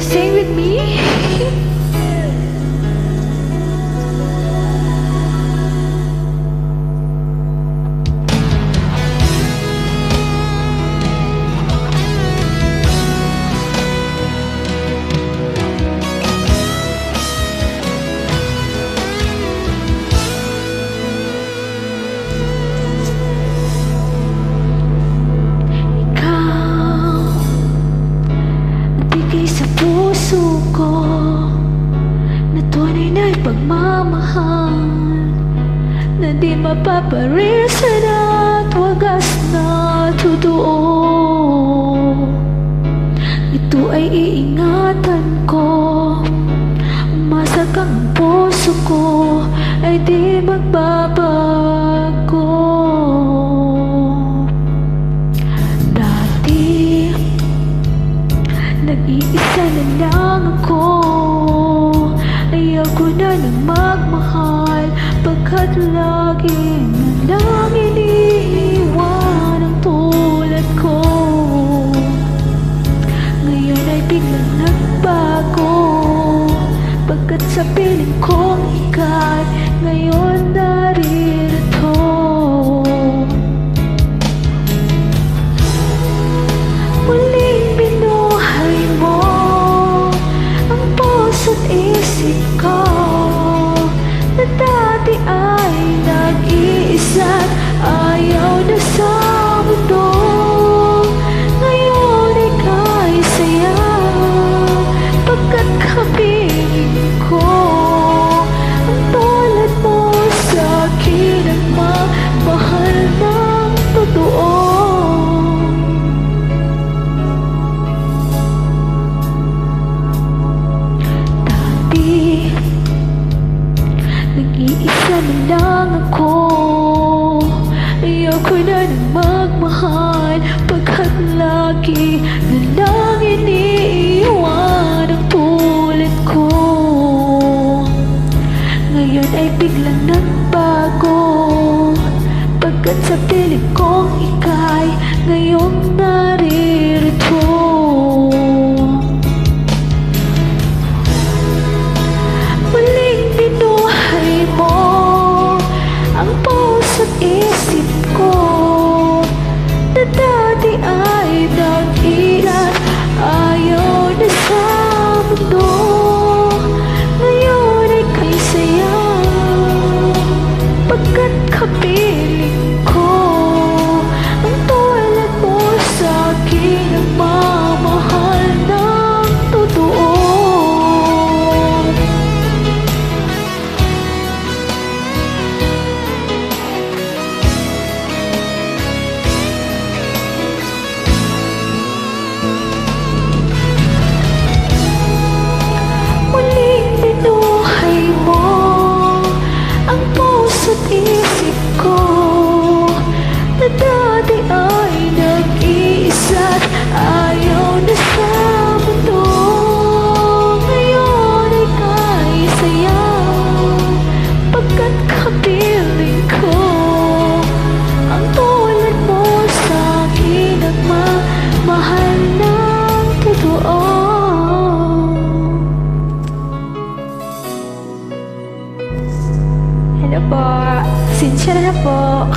sing with me? Sa puso ko na tunay na'y pagmamahal na di mapaparisan at wagas na totoo. Ito ay iingatan ko, umasa kang puso ko ay di magbabago. Nag-iisa na lang ako, ayaw ko na nang magmahal, pagkat lagi na lang iniiwan ang tulad ko. Ngayon ay biglang nagbago, pagkat sa piling kong ika'y ngayon naririto. Isip ko na dati ay nag-iisa't ayaw na sa mundo. Ngayon ika'y saya, pagkat kapiling ko ang tulad mo sa akin ang mahal ng totoo. Nag-iisa na lang ako, ayaw ko na nang magmahal, pagkat lagi na lang iniiwan ang tulad ko. Ngayon ay biglang nagbago, pagkat sa piling kong ika'y ngayong naririto. Isip ko na dati ay nag-ilat, ayaw na sa mundo. Ngayon ay kay saya, pagkat kapiling ko ang tulad mo sa akin ang mamahal ng totoo. Isip ko na dati ay nag-iisa't ayaw na sa mundo. Ngayon ay kay saya, pagkat kapiling ko ang tulad mo sa akin ang mahal ng totoo. Hello po, Cynthia na po.